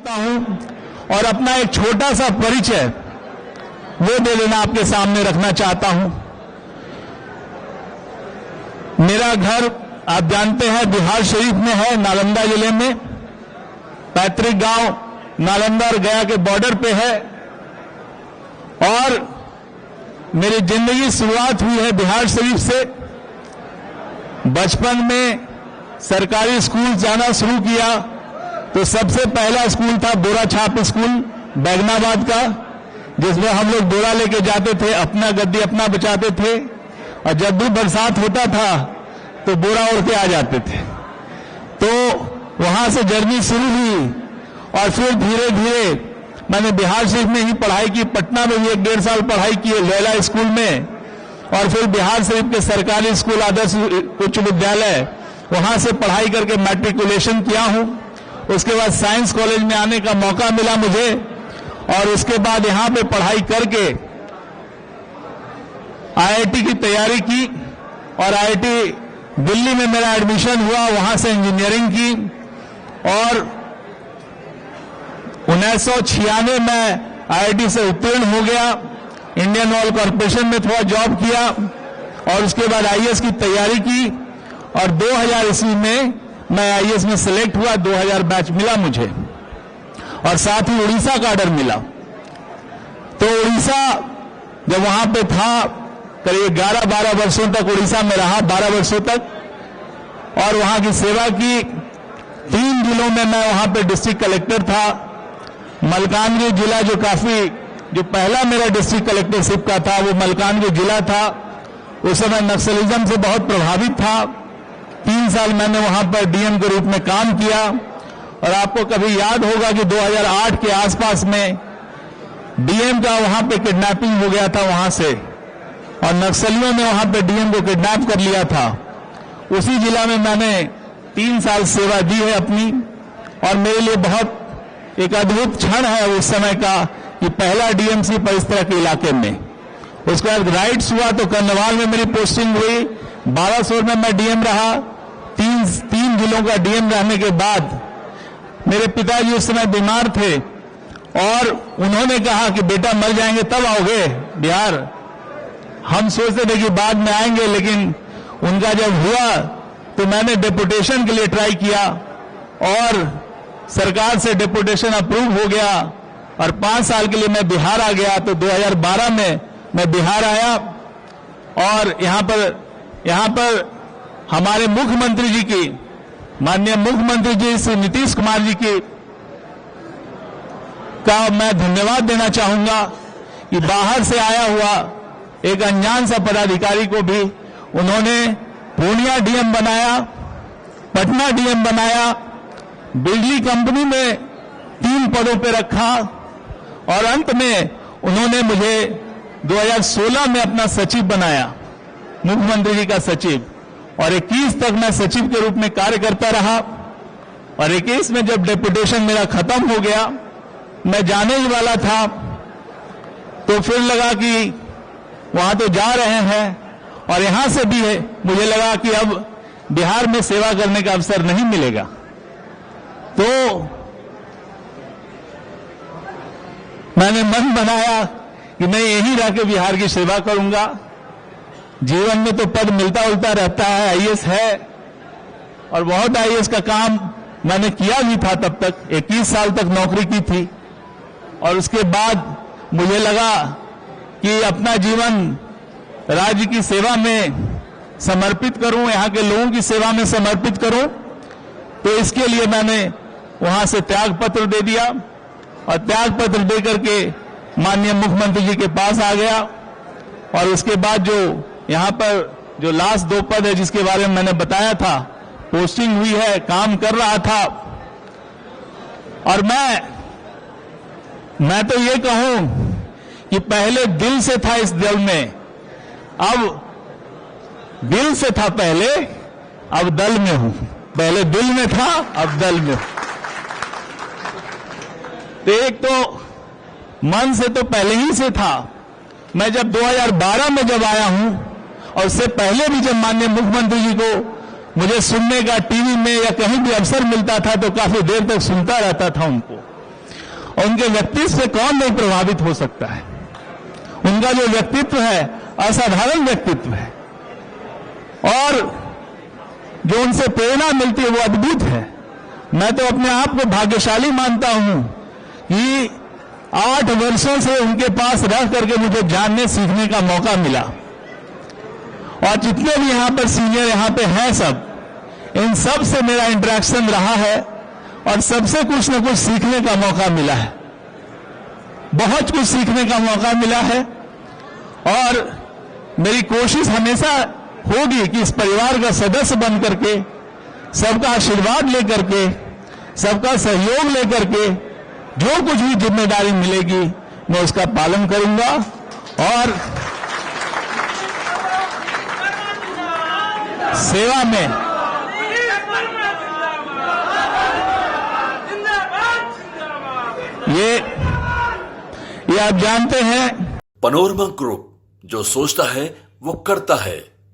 चाहता हूं और अपना एक छोटा सा परिचय वो दे देना आपके सामने रखना चाहता हूं। मेरा घर आप जानते हैं बिहार शरीफ में है, नालंदा जिले में। पैतृक गांव नालंदा और गया के बॉर्डर पे है और मेरी जिंदगी शुरुआत हुई है बिहार शरीफ से। बचपन में सरकारी स्कूल जाना शुरू किया तो सबसे पहला स्कूल था बोरा छाप स्कूल बैगनाबाद का, जिसमें हम लोग बोरा लेके जाते थे, अपना गद्दी अपना बचाते थे और जब भी बरसात होता था तो बोरा ओढ़ के आ जाते थे। तो वहां से जर्नी शुरू हुई और फिर धीरे धीरे मैंने बिहार शरीफ में ही पढ़ाई की। पटना में भी 1-1.5 साल पढ़ाई की है लैला स्कूल में, और फिर बिहार शरीफ के सरकारी स्कूल आदर्श उच्च विद्यालय वहां से पढ़ाई करके मैट्रिकुलेशन किया हूं। उसके बाद साइंस कॉलेज में आने का मौका मिला मुझे और उसके बाद यहां पे पढ़ाई करके आईआईटी की तैयारी की और आईआईटी दिल्ली में मेरा एडमिशन हुआ, वहां से इंजीनियरिंग की और 1996 में आईआईटी से उत्तीर्ण हो गया। इंडियन ऑयल कॉर्पोरेशन में थोड़ा जॉब किया और उसके बाद आईएएस की तैयारी की और 2000 ईस्वी में मैं आईएएस में सिलेक्ट हुआ। 2000 बैच मिला मुझे और साथ ही उड़ीसा का ऑर्डर मिला। तो उड़ीसा जब वहां पे था करीब 11-12 वर्षों तक उड़ीसा में रहा, 12 वर्षों तक, और वहां की सेवा की। 3 जिलों में मैं वहां पे डिस्ट्रिक्ट कलेक्टर था। मलकानगिरी जिला जो पहला मेरा डिस्ट्रिक्ट कलेक्टरशिप का था वो मलकानगिरी जिला था। उस समय नक्सलिज्म से बहुत प्रभावित था। 3 साल मैंने वहां पर डीएम के रूप में काम किया और आपको कभी याद होगा कि 2008 के आसपास में डीएम का वहां पे किडनैपिंग हो गया था वहां से, और नक्सलियों ने वहां पे डीएम को किडनैप कर लिया था। उसी जिला में मैंने 3 साल सेवा दी है अपनी, और मेरे लिए बहुत एक अद्भुत क्षण है उस समय का कि पहला डीएमसी पर इस तरह के इलाके में। उसके बाद राइट्स हुआ तो कर्नवाल में मेरी पोस्टिंग हुई। 1200 में मैं डीएम रहा। 3 जिलों का डीएम रहने के बाद मेरे पिताजी उस समय बीमार थे और उन्होंने कहा कि बेटा मर जाएंगे तब आओगे बिहार। हम सोचते थे कि बाद में आएंगे, लेकिन उनका जब हुआ तो मैंने डेपुटेशन के लिए ट्राई किया और सरकार से डेपुटेशन अप्रूव हो गया और 5 साल के लिए मैं बिहार आ गया। तो 2012 में मैं बिहार आया और यहां पर हमारे मुख्यमंत्री जी की, माननीय मुख्यमंत्री जी श्री नीतीश कुमार जी की का मैं धन्यवाद देना चाहूंगा कि बाहर से आया हुआ एक अनजान सा पदाधिकारी को भी उन्होंने पूर्णिया डीएम बनाया, पटना डीएम बनाया, बिजली कंपनी में 3 पदों पर रखा और अंत में उन्होंने मुझे 2016 में अपना सचिव बनाया, मुख्यमंत्री जी का सचिव, और 21 तक मैं सचिव के रूप में कार्य करता रहा। और 21 में जब डेपुटेशन मेरा खत्म हो गया, मैं जाने ही वाला था, तो फिर लगा कि वहां तो जा रहे हैं और यहां से भी है, मुझे लगा कि अब बिहार में सेवा करने का अवसर नहीं मिलेगा। तो मैंने मन बनाया कि मैं यहीं रह के बिहार की सेवा करूंगा। जीवन में तो पद मिलता उलता रहता है, आईएएस है और बहुत आईएएस का काम मैंने किया भी था। तब तक 21 साल तक नौकरी की थी और उसके बाद मुझे लगा कि अपना जीवन राज्य की सेवा में समर्पित करूं, यहां के लोगों की सेवा में समर्पित करूं। तो इसके लिए मैंने वहां से त्याग पत्र दे दिया और त्याग पत्र देकर के माननीय मुख्यमंत्री जी के पास आ गया। और उसके बाद जो यहां पर जो लास्ट 2 पद है जिसके बारे में मैंने बताया था, पोस्टिंग हुई है, काम कर रहा था। और मैं तो ये कहूं कि पहले दिल से था इस दल में, अब दिल से था पहले, अब दल में हूं। पहले दिल में था, अब दल में हूं। तो एक तो मन से तो पहले ही से था। मैं जब 2012 में जब आया हूं और उससे पहले भी जब माननीय मुख्यमंत्री जी को मुझे सुनने का टीवी में या कहीं भी अवसर मिलता था तो काफी देर तक सुनता रहता था उनको। और उनके व्यक्तित्व से कौन नहीं प्रभावित हो सकता है। उनका जो व्यक्तित्व है असाधारण व्यक्तित्व है और जो उनसे प्रेरणा मिलती है वो अद्भुत है। मैं तो अपने आप को भाग्यशाली मानता हूं कि 8 वर्षों से उनके पास रह करके मुझे जानने सीखने का मौका मिला और जितने भी यहां पर सीनियर यहां पे हैं सब, इन सब से मेरा इंटरेक्शन रहा है और सबसे कुछ न कुछ सीखने का मौका मिला है, बहुत कुछ सीखने का मौका मिला है। और मेरी कोशिश हमेशा होगी कि इस परिवार का सदस्य बन करके, सबका आशीर्वाद लेकर के, सबका सहयोग लेकर के जो कुछ भी जिम्मेदारी मिलेगी मैं उसका पालन करूंगा और सेवा में ये आप जानते हैं। पैनोरमा ग्रुप, जो सोचता है वो करता है।